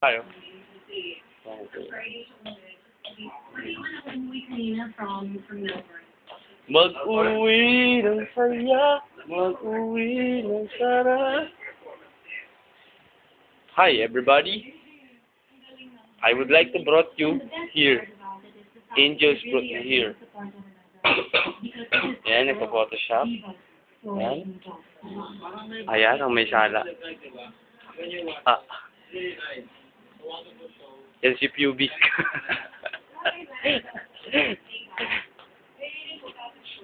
Tayo. Mag-uwi ng saya, mag-uwi ng sana. Hi everybody. I would like to brought you here. Angels brought you here. Yan, nagpa-photoshop. Yan. Ayan, ang may sala. Ah. Yan si Pubic.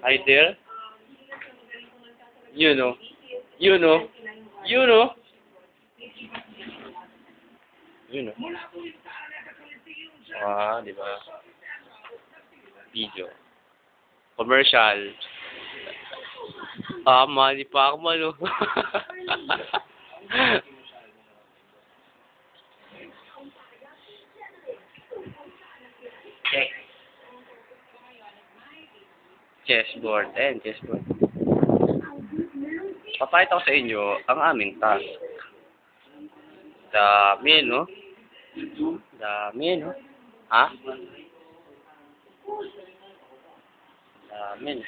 Hi there. You know. You know. You know. You know. Ah, di ba? Video. Commercial. Ah, mali pa ako malo. Chessboard. Ayan, chessboard. Papakita ko sa inyo ang aming task. Dami, no? Dami, no? Ha? Dami, no?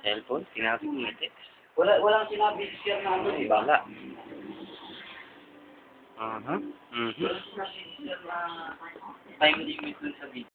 Cellphone? Tinabi ko may text. Walang sinabi si Sir na ano, diba? Wala. Walang sinabi si Sir na time limit dun sa video.